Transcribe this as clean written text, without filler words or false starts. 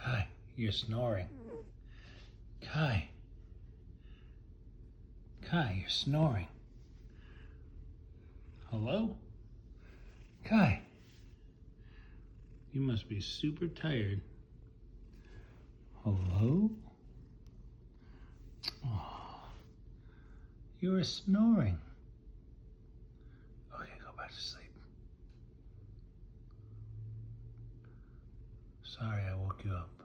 Kai, you're snoring. Kai. Kai, you're snoring. Hello? Kai. You must be super tired. Hello? Oh, you were snoring. Okay, go back to sleep. Sorry I woke you up.